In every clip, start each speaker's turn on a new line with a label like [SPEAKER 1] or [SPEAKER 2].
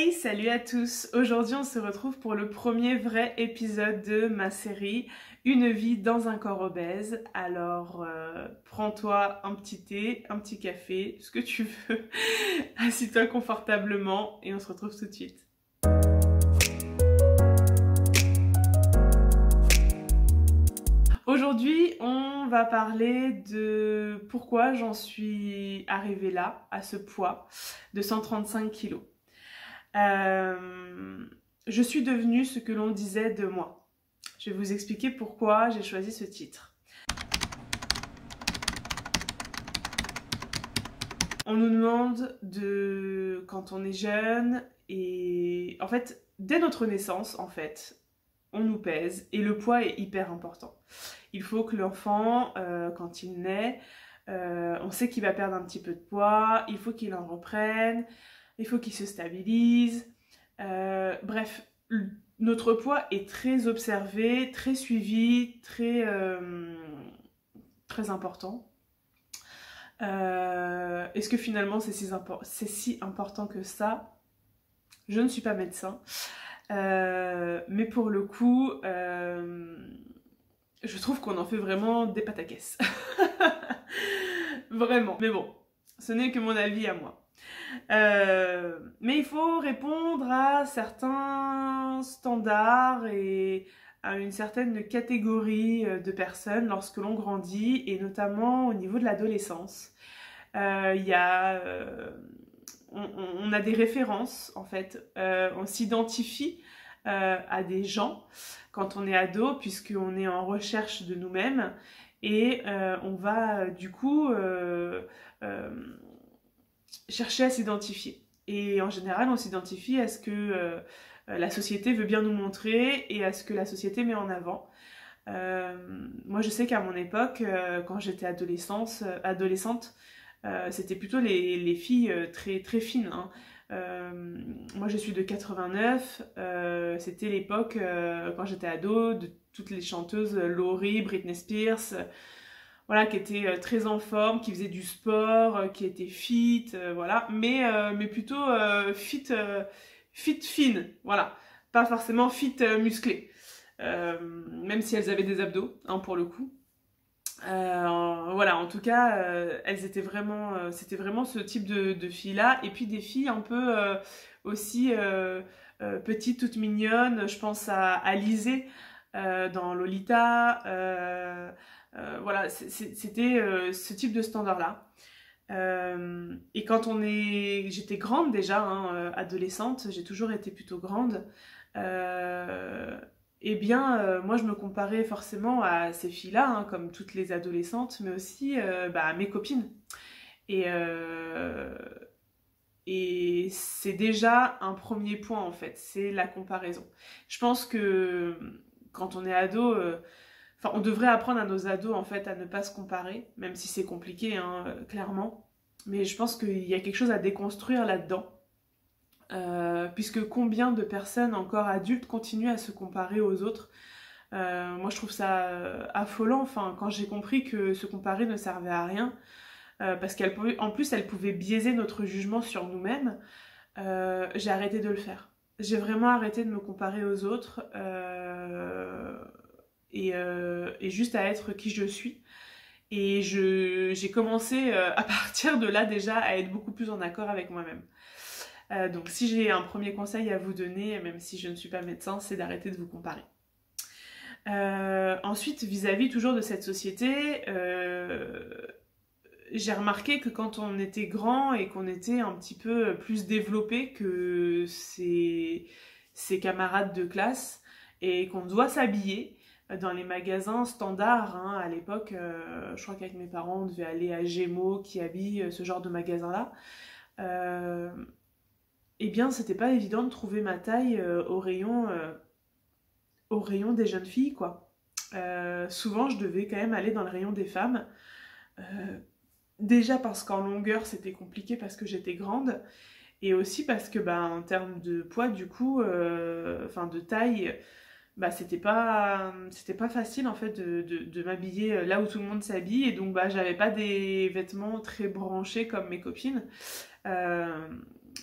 [SPEAKER 1] Hey, salut à tous! Aujourd'hui on se retrouve pour le premier vrai épisode de ma série Une vie dans un corps obèse. Alors prends-toi un petit thé, un petit café, ce que tu veux, assis-toi confortablement et on se retrouve tout de suite. Aujourd'hui, on va parler de pourquoi j'en suis arrivée là, à ce poids de 135 kilos. Je suis devenue ce que l'on disait de moi. Je vais vous expliquer pourquoi j'ai choisi ce titre. On nous demande quand on est jeune, et en fait, dès notre naissance, en fait, on nous pèse et le poids est hyper important. Il faut que l'enfant, quand il naît, on sait qu'il va perdre un petit peu de poids, il faut qu'il en reprenne, il faut qu'il se stabilise. Bref, notre poids est très observé, très suivi, très important. Est-ce que finalement c'est si important que ça? Je ne suis pas médecin. Mais pour le coup, je trouve qu'on en fait vraiment des pataquès. Vraiment. Mais bon, ce n'est que mon avis à moi. Mais il faut répondre à certains standards et à une certaine catégorie de personnes lorsque l'on grandit, et notamment au niveau de l'adolescence. On a des références en fait, on s'identifie à des gens quand on est ado, puisqu'on est en recherche de nous-mêmes, et on va du coup chercher à s'identifier. Et en général, on s'identifie à ce que la société veut bien nous montrer et à ce que la société met en avant. Moi, je sais qu'à mon époque, quand j'étais adolescente, c'était plutôt les filles très fines, hein. Moi je suis de 89, c'était l'époque quand j'étais ado de toutes les chanteuses Laurie, Britney Spears, voilà, qui étaient très en forme, qui faisaient du sport, qui étaient fit, voilà, mais plutôt fit fine, voilà, pas forcément fit musclé, même si elles avaient des abdos, hein, pour le coup. Voilà, en tout cas, elles étaient vraiment, c'était vraiment ce type de filles-là, et puis des filles un peu aussi petites, toutes mignonnes. Je pense à Alizée dans Lolita. Voilà, c'était ce type de standard-là. Et quand j'étais grande déjà, hein, adolescente, j'ai toujours été plutôt grande. Eh bien, moi je me comparais forcément à ces filles-là, hein, comme toutes les adolescentes, mais aussi à mes copines. Et c'est déjà un premier point en fait, c'est la comparaison. Je pense que quand on est ado, on devrait apprendre à nos ados en fait à ne pas se comparer, même si c'est compliqué, hein, clairement. Mais je pense qu'il y a quelque chose à déconstruire là-dedans. Puisque combien de personnes encore adultes continuent à se comparer aux autres. Moi je trouve ça affolant, enfin, quand j'ai compris que se comparer ne servait à rien, parce qu'en plus elle pouvait biaiser notre jugement sur nous-mêmes, j'ai arrêté de le faire. J'ai vraiment arrêté de me comparer aux autres et juste à être qui je suis. Et j'ai commencé à partir de là déjà à être beaucoup plus en accord avec moi-même. Donc si j'ai un premier conseil à vous donner, même si je ne suis pas médecin, c'est d'arrêter de vous comparer. Ensuite, vis-à-vis toujours de cette société, j'ai remarqué que quand on était grand et qu'on était un petit peu plus développé que ses camarades de classe, et qu'on doit s'habiller dans les magasins standards, hein, à l'époque, je crois qu'avec mes parents, on devait aller à Gémeaux qui habille ce genre de magasin-là. Eh bien, c'était pas évident de trouver ma taille au rayon des jeunes filles, quoi. Souvent, je devais quand même aller dans le rayon des femmes. Déjà parce qu'en longueur, c'était compliqué parce que j'étais grande. Et aussi parce que, en termes de poids, du coup, de taille, c'était pas facile, en fait, de m'habiller là où tout le monde s'habille. Et donc, j'avais pas des vêtements très branchés comme mes copines.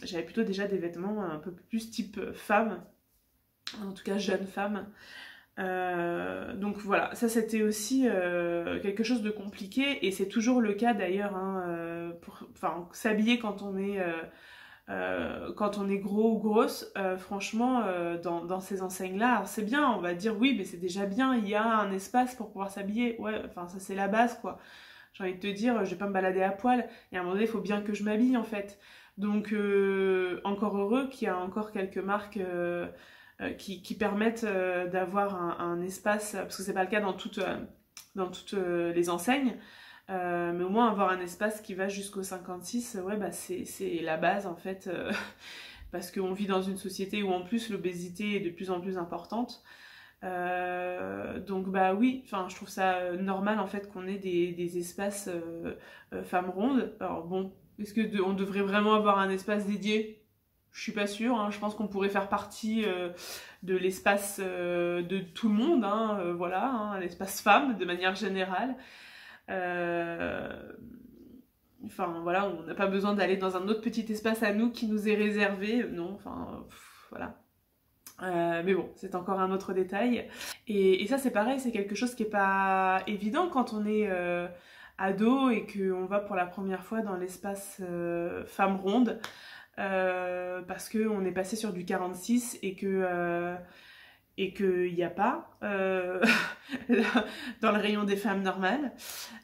[SPEAKER 1] j'avais plutôt déjà des vêtements un peu plus type femme, en tout cas jeune femme. Donc voilà, ça c'était aussi quelque chose de compliqué, et c'est toujours le cas d'ailleurs, hein, enfin, s'habiller quand on est gros ou grosse, franchement, dans ces enseignes-là, c'est bien, on va dire oui, mais c'est déjà bien, il y a un espace pour pouvoir s'habiller, ouais, enfin ça c'est la base quoi. J'ai envie de te dire, je vais pas me balader à poil, et à un moment donné, il faut bien que je m'habille en fait. Donc encore heureux qu'il y a encore quelques marques qui permettent d'avoir un espace, parce que c'est pas le cas dans toutes les enseignes, mais au moins avoir un espace qui va jusqu'au 56, ouais, bah c'est la base en fait, parce qu'on vit dans une société où en plus l'obésité est de plus en plus importante. Donc bah oui, enfin je trouve ça normal en fait qu'on ait des espaces femmes rondes. Alors bon, est-ce que on devrait vraiment avoir un espace dédié? Je suis pas sûre, hein. Je pense qu'on pourrait faire partie de l'espace de tout le monde, hein, voilà, hein, un espace femme de manière générale. Enfin voilà, on n'a pas besoin d'aller dans un autre petit espace à nous qui nous est réservé, non, enfin voilà. Mais bon, c'est encore un autre détail. Et ça c'est pareil, c'est quelque chose qui est pas évident quand on est ado et qu'on va pour la première fois dans l'espace femme ronde, parce qu'on est passé sur du 46 et qu'il n'y a pas dans le rayon des femmes normales,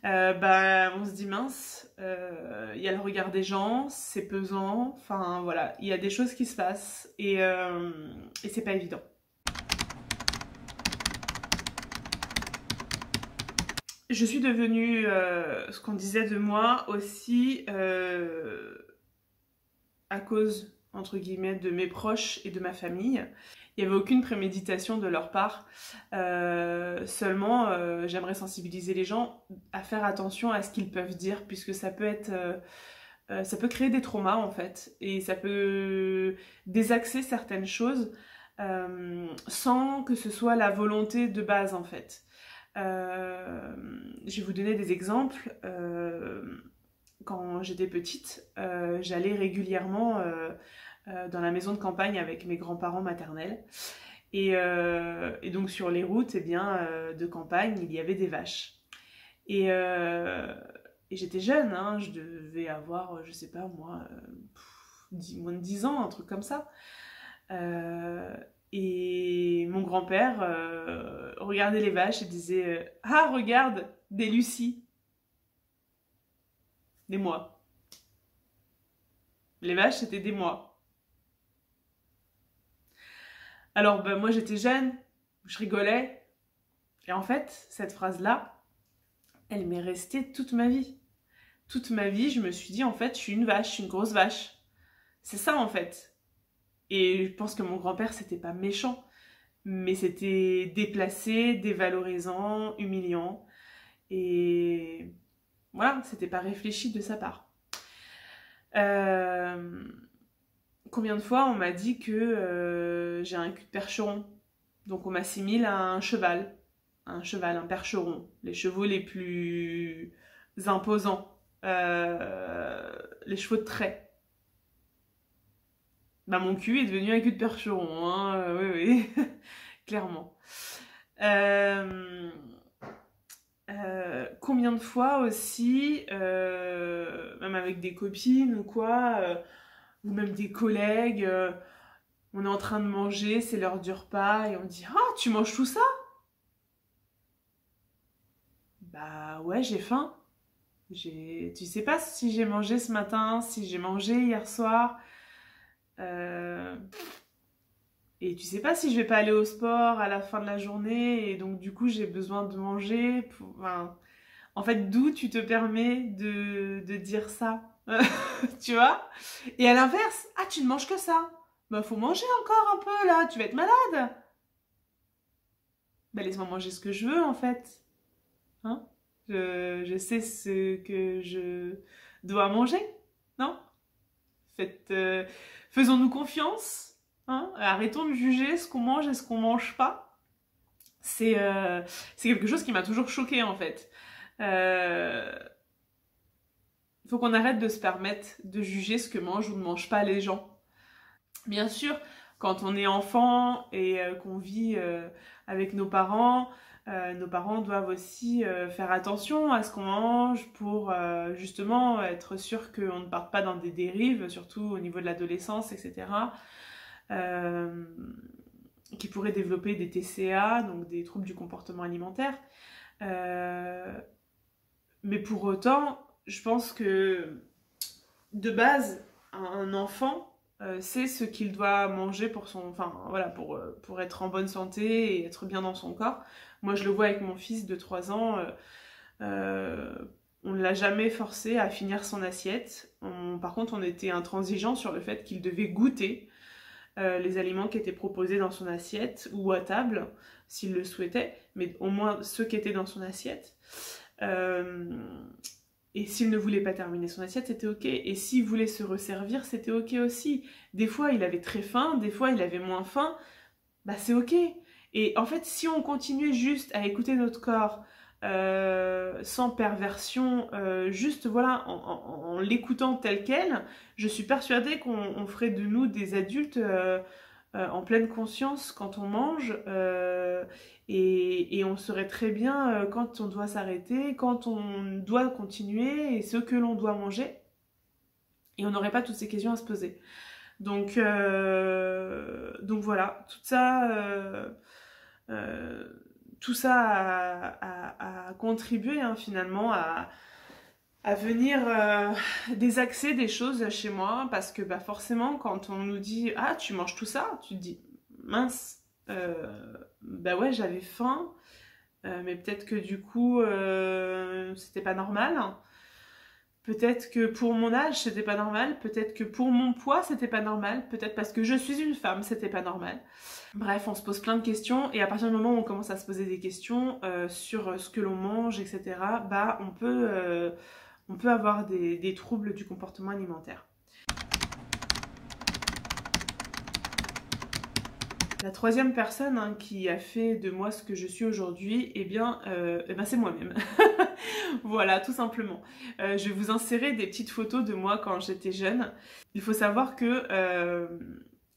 [SPEAKER 1] bah on se dit mince, il y a le regard des gens, c'est pesant, enfin voilà, il y a des choses qui se passent, et c'est pas évident. Je suis devenue ce qu'on disait de moi aussi à cause, entre guillemets, de mes proches et de ma famille. Il n'y avait aucune préméditation de leur part. Seulement, j'aimerais sensibiliser les gens à faire attention à ce qu'ils peuvent dire, puisque ça peut être, ça peut créer des traumas en fait, et ça peut désaxer certaines choses sans que ce soit la volonté de base en fait. Je vais vous donner des exemples. Quand j'étais petite, j'allais régulièrement dans la maison de campagne avec mes grands-parents maternels. Et donc sur les routes, eh bien, de campagne, il y avait des vaches. Et j'étais jeune, hein, je devais avoir, je sais pas moi, moins de 10 ans, un truc comme ça. Et mon grand-père regardait les vaches et disait « Ah, regarde, des Lucies !» Des mois. Les vaches, c'était des mois. Alors, ben, moi, j'étais jeune, je rigolais. Et en fait, cette phrase-là, elle m'est restée toute ma vie. Toute ma vie, je me suis dit, en fait, je suis une vache, je suis une grosse vache. C'est ça, en fait. Et je pense que mon grand-père, c'était pas méchant, mais c'était déplacé, dévalorisant, humiliant. Et voilà, c'était pas réfléchi de sa part. Combien de fois on m'a dit que j'ai un cul de percheron, donc on m'assimile à un cheval, un percheron, les chevaux les plus imposants, les chevaux de trait. Bah mon cul est devenu un cul de percheron, hein, oui, oui, clairement. Combien de fois aussi, même avec des copines ou quoi, ou même des collègues, on est en train de manger, c'est l'heure du repas, et on dit « Ah, tu manges tout ça ?» Bah ouais, j'ai faim. Tu sais pas si j'ai mangé ce matin, si j'ai mangé hier soir. Et tu sais pas si je vais pas aller au sport à la fin de la journée, et donc du coup j'ai besoin de manger. Enfin, en fait, d'où tu te permets de dire ça? Tu vois? Et à l'inverse, ah, tu ne manges que ça. Bah, faut manger encore un peu là, tu vas être malade. Bah, laisse-moi manger ce que je veux en fait. Hein? Je sais ce que je dois manger, non? Faisons-nous confiance. Hein? Arrêtons de juger ce qu'on mange et ce qu'on mange pas. C'est quelque chose qui m'a toujours choquée en fait. faut qu'on arrête de se permettre de juger ce que mangent ou ne mangent pas les gens. Bien sûr, quand on est enfant et qu'on vit avec nos parents doivent aussi faire attention à ce qu'on mange pour justement être sûr qu'on ne parte pas dans des dérives, surtout au niveau de l'adolescence, etc. Qui pourraient développer des TCA, donc des troubles du comportement alimentaire. Mais pour autant, je pense que de base, un enfant sait ce qu'il doit manger pour son, enfin voilà, pour être en bonne santé et être bien dans son corps. Moi, je le vois avec mon fils de 3 ans. On ne l'a jamais forcé à finir son assiette. Par contre, on était intransigeants sur le fait qu'il devait goûter les aliments qui étaient proposés dans son assiette ou à table, s'il le souhaitait, mais au moins ceux qui étaient dans son assiette. Et s'il ne voulait pas terminer son assiette, c'était ok. Et s'il voulait se resservir, c'était ok aussi. Des fois, il avait très faim, des fois, il avait moins faim. Bah, c'est ok. Et en fait, si on continuait juste à écouter notre corps, sans perversion, juste voilà, en l'écoutant tel quel, je suis persuadée qu'on ferait de nous des adultes en pleine conscience quand on mange, et on saurait très bien quand on doit s'arrêter, quand on doit continuer et ce que l'on doit manger, et on n'aurait pas toutes ces questions à se poser. Donc voilà, tout ça a contribué hein, finalement à venir désaxer des choses chez moi, parce que bah, forcément quand on nous dit « Ah, tu manges tout ça ?» tu te dis « Mince, bah ouais, j'avais faim, mais peut-être que du coup c'était pas normal. Peut-être que pour mon âge c'était pas normal, peut-être que pour mon poids c'était pas normal, peut-être parce que je suis une femme c'était pas normal. » Bref, on se pose plein de questions, et à partir du moment où on commence à se poser des questions sur ce que l'on mange, etc., bah on peut avoir des troubles du comportement alimentaire. La troisième personne hein, qui a fait de moi ce que je suis aujourd'hui, eh bien c'est moi-même. Voilà, tout simplement. Je vais vous insérer des petites photos de moi quand j'étais jeune. Il faut savoir que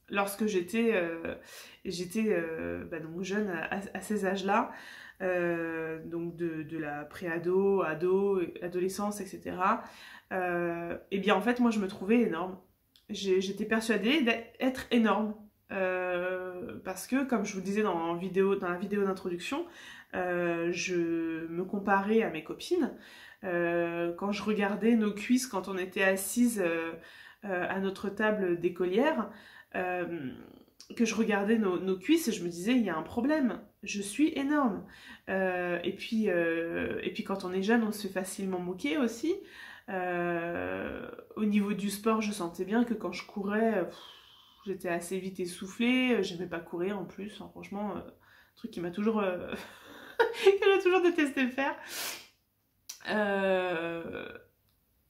[SPEAKER 1] lorsque j'étais donc jeune à ces âges-là, donc de la pré-ado, ado, adolescence, etc. Eh bien en fait moi je me trouvais énorme. J'étais persuadée d'être énorme. Parce que comme je vous disais dans la vidéo d'introduction, je me comparais à mes copines. Quand je regardais nos cuisses quand on était assises à notre table d'écolière, que je regardais nos cuisses et je me disais il y a un problème, je suis énorme. Et puis quand on est jeune on se fait facilement moquer aussi. Au niveau du sport je sentais bien que quand je courais j'étais assez vite essoufflée, j'aimais pas courir en plus, hein, franchement un truc qui m'a toujours que j'ai toujours détesté faire.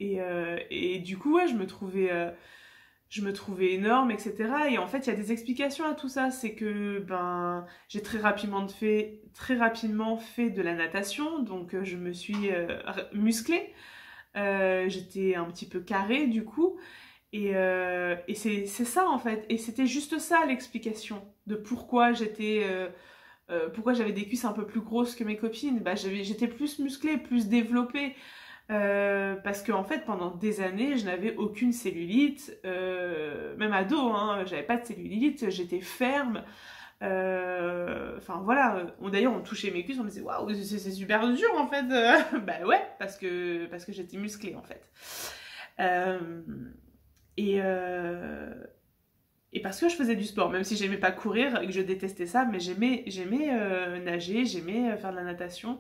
[SPEAKER 1] Et du coup ouais, je me trouvais énorme, etc. Et en fait, il y a des explications à tout ça. C'est que j'ai très rapidement fait de la natation, donc je me suis musclée. J'étais un petit peu carrée du coup. Et c'est ça en fait. Et c'était juste ça l'explication de pourquoi pourquoi j'avais des cuisses un peu plus grosses que mes copines. J'étais plus musclée, plus développée. Parce que en fait pendant des années je n'avais aucune cellulite, même ado hein, j'avais pas de cellulite, j'étais ferme, enfin voilà, d'ailleurs on touchait mes cuisses, on me disait waouh c'est super dur en fait. Bah ouais, parce que j'étais musclée en fait, et parce que je faisais du sport, même si j'aimais pas courir et que je détestais ça, mais j'aimais nager, j'aimais faire de la natation.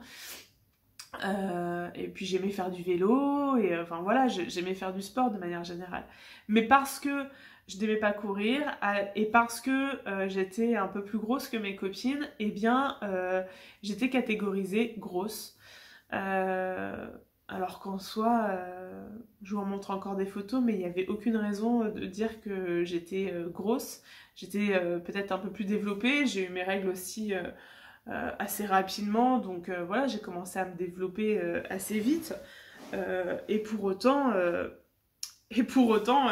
[SPEAKER 1] Et puis j'aimais faire du vélo, et enfin voilà, j'aimais faire du sport de manière générale. Mais parce que je n'aimais pas courir, et parce que j'étais un peu plus grosse que mes copines, eh bien j'étais catégorisée grosse. Alors qu'en soi, je vous en montre encore des photos, mais il n'y avait aucune raison de dire que j'étais grosse. J'étais peut-être un peu plus développée, j'ai eu mes règles aussi assez rapidement, donc voilà, j'ai commencé à me développer assez vite. Et pour autant,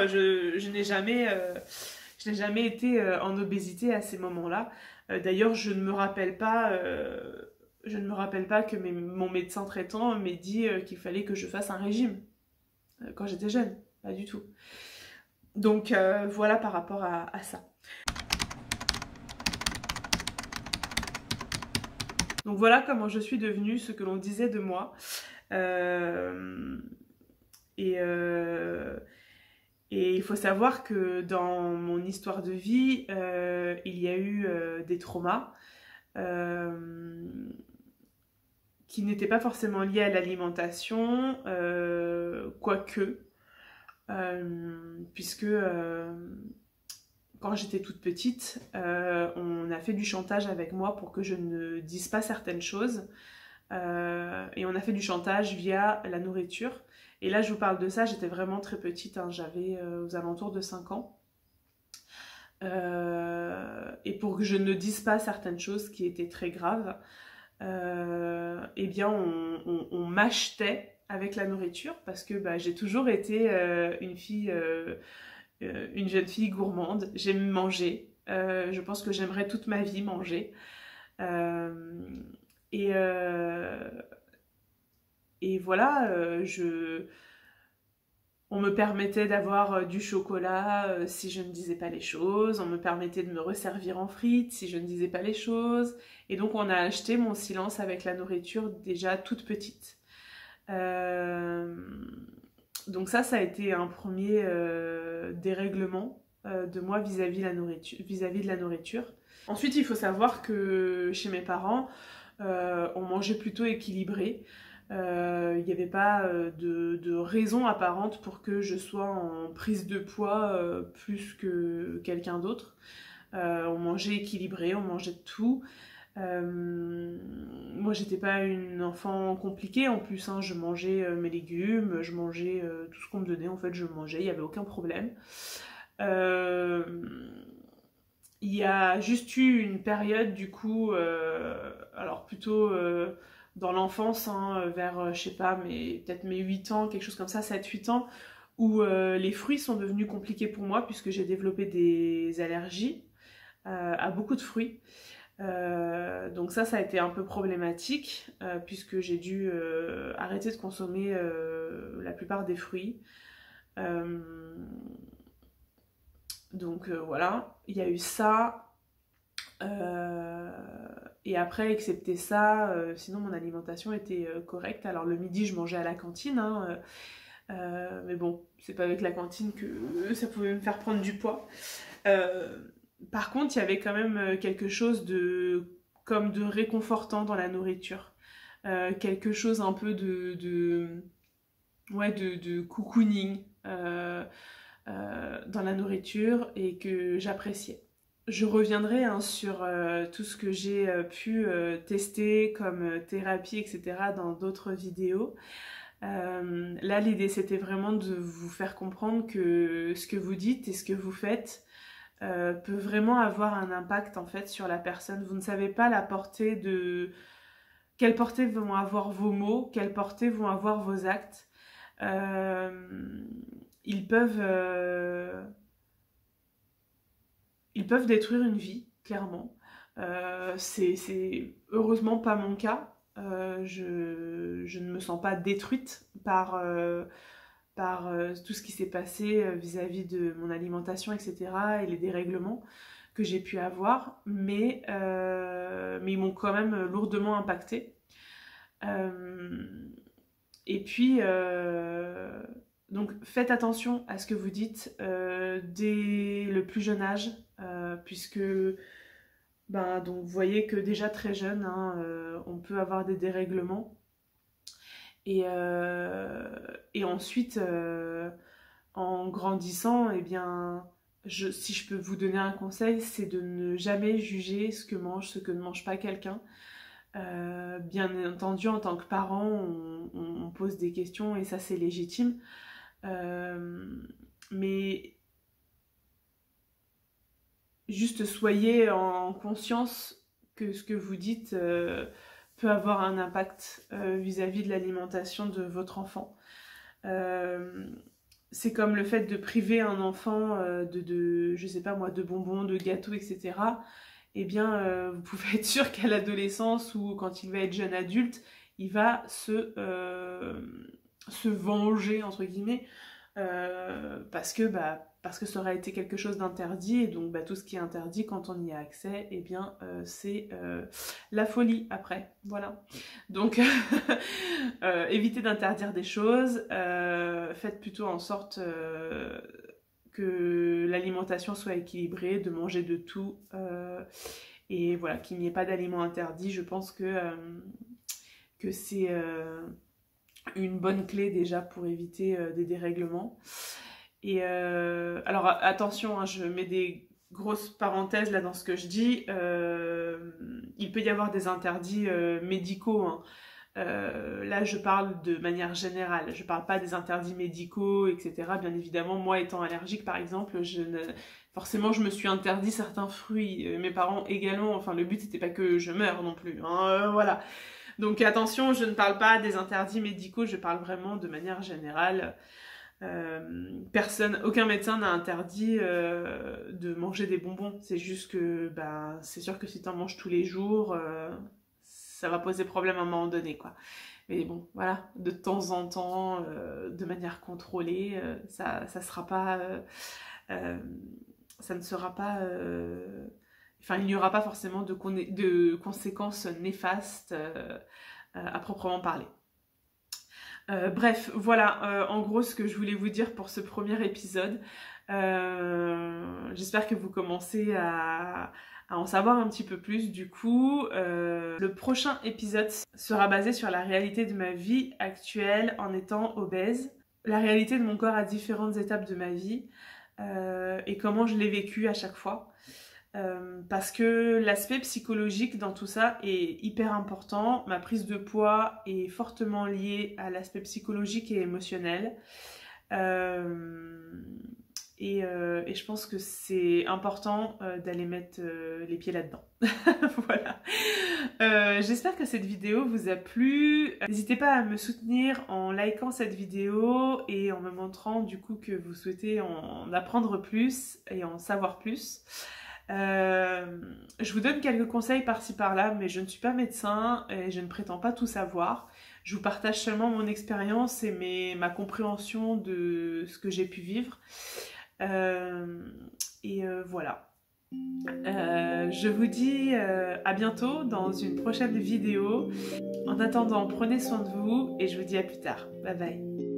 [SPEAKER 1] je n'ai jamais été en obésité à ces moments-là. D'ailleurs, je ne me rappelle pas que mon médecin traitant m'ait dit qu'il fallait que je fasse un régime quand j'étais jeune. Pas du tout. Donc voilà par rapport à ça. Donc voilà comment je suis devenue ce que l'on disait de moi. Et il faut savoir que dans mon histoire de vie, il y a eu des traumas qui n'étaient pas forcément liés à l'alimentation, quoique, puisque quand j'étais toute petite, on a fait du chantage avec moi pour que je ne dise pas certaines choses. Et on a fait du chantage via la nourriture. Et là, je vous parle de ça, j'étais vraiment très petite, hein, j'avais aux alentours de 5 ans. Et pour que je ne dise pas certaines choses qui étaient très graves, eh bien, on m'achetait avec la nourriture parce que bah, j'ai toujours été une jeune fille gourmande. J'aime manger. Je pense que j'aimerais toute ma vie manger. Et voilà, on me permettait d'avoir du chocolat si je ne disais pas les choses, on me permettait de me resservir en frites si je ne disais pas les choses, et donc on a acheté mon silence avec la nourriture déjà toute petite. Donc ça a été un premier dérèglement de moi vis-à-vis de la nourriture. Ensuite, il faut savoir que chez mes parents, on mangeait plutôt équilibré. Il n'y avait pas de raison apparente pour que je sois en prise de poids plus que quelqu'un d'autre. On mangeait équilibré, on mangeait de tout. Moi, j'étais pas une enfant compliquée en plus, hein. Je mangeais mes légumes, je mangeais tout ce qu'on me donnait, en fait, je mangeais, il n'y avait aucun problème. Il y a juste eu une période, du coup, alors plutôt dans l'enfance, hein, vers, je sais pas, peut-être mes 8 ans, quelque chose comme ça, 7-8 ans, où les fruits sont devenus compliqués pour moi, puisque j'ai développé des allergies à beaucoup de fruits. Donc ça a été un peu problématique, puisque j'ai dû arrêter de consommer la plupart des fruits. Donc voilà, il y a eu ça. Et après, excepté ça, sinon mon alimentation était correcte. Alors le midi, je mangeais à la cantine, hein, mais bon, c'est pas avec la cantine que ça pouvait me faire prendre du poids. Par contre, il y avait quand même quelque chose comme de réconfortant dans la nourriture. Quelque chose un peu de cocooning dans la nourriture et que j'appréciais. Je reviendrai hein, sur tout ce que j'ai pu tester comme thérapie, etc. dans d'autres vidéos. Là, l'idée, c'était vraiment de vous faire comprendre que ce que vous dites et ce que vous faites peut vraiment avoir un impact en fait sur la personne. Vous ne savez pas la portée quelle portée vont avoir vos mots, quelle portée vont avoir vos actes. Ils peuvent détruire une vie, clairement. C'est heureusement pas mon cas. Je ne me sens pas détruite par tout ce qui s'est passé vis-à-vis de mon alimentation, etc. et les dérèglements que j'ai pu avoir, mais ils m'ont quand même lourdement impactée. Et puis, donc faites attention à ce que vous dites dès le plus jeune âge, puisque donc, vous voyez que déjà très jeune, hein, on peut avoir des dérèglements. Et ensuite, en grandissant, eh bien, si je peux vous donner un conseil, c'est de ne jamais juger ce que ne mange pas quelqu'un. Bien entendu, en tant que parent, on pose des questions et ça c'est légitime. Mais juste soyez en conscience que ce que vous dites peut avoir un impact vis-à-vis de l'alimentation de votre enfant. C'est comme le fait de priver un enfant je sais pas moi, de bonbons, de gâteaux, etc. Eh bien, vous pouvez être sûr qu'à l'adolescence ou quand il va être jeune adulte, il va se venger, entre guillemets, parce que ça aura été quelque chose d'interdit, et donc tout ce qui est interdit, quand on y a accès, eh bien c'est la folie après, voilà. Donc évitez d'interdire des choses, faites plutôt en sorte que l'alimentation soit équilibrée, de manger de tout, et voilà, qu'il n'y ait pas d'aliments interdits. Je pense que c'est une bonne clé déjà pour éviter des dérèglements. Et alors attention, hein, je mets des grosses parenthèses là dans ce que je dis. Il peut y avoir des interdits médicaux, hein. Là je parle de manière générale, je parle pas des interdits médicaux, etc. Bien évidemment, moi étant allergique par exemple, forcément je me suis interdit certains fruits, mes parents également, enfin le but c'était pas que je meure non plus, hein, voilà. Donc attention, je ne parle pas des interdits médicaux, je parle vraiment de manière générale. Aucun médecin n'a interdit de manger des bonbons, c'est juste que c'est sûr que si tu en manges tous les jours, ça va poser problème à un moment donné, quoi. Mais bon, voilà, de temps en temps, de manière contrôlée, ça ne sera pas... Enfin, il n'y aura pas forcément de conséquences néfastes à proprement parler. Bref, voilà en gros ce que je voulais vous dire pour ce premier épisode. J'espère que vous commencez à en savoir un petit peu plus. Du coup, le prochain épisode sera basé sur la réalité de ma vie actuelle en étant obèse, la réalité de mon corps à différentes étapes de ma vie, et comment je l'ai vécu à chaque fois. Parce que l'aspect psychologique dans tout ça est hyper important. Ma prise de poids est fortement liée à l'aspect psychologique et émotionnel. Et je pense que c'est important d'aller mettre les pieds là-dedans. Voilà. J'espère que cette vidéo vous a plu. N'hésitez pas à me soutenir en likant cette vidéo et en me montrant du coup que vous souhaitez en apprendre plus et en savoir plus. Je vous donne quelques conseils par-ci par-là, mais je ne suis pas médecin et je ne prétends pas tout savoir. Je vous partage seulement mon expérience et ma compréhension de ce que j'ai pu vivre. Voilà. Je vous dis à bientôt dans une prochaine vidéo. En attendant, prenez soin de vous et je vous dis à plus tard. Bye bye.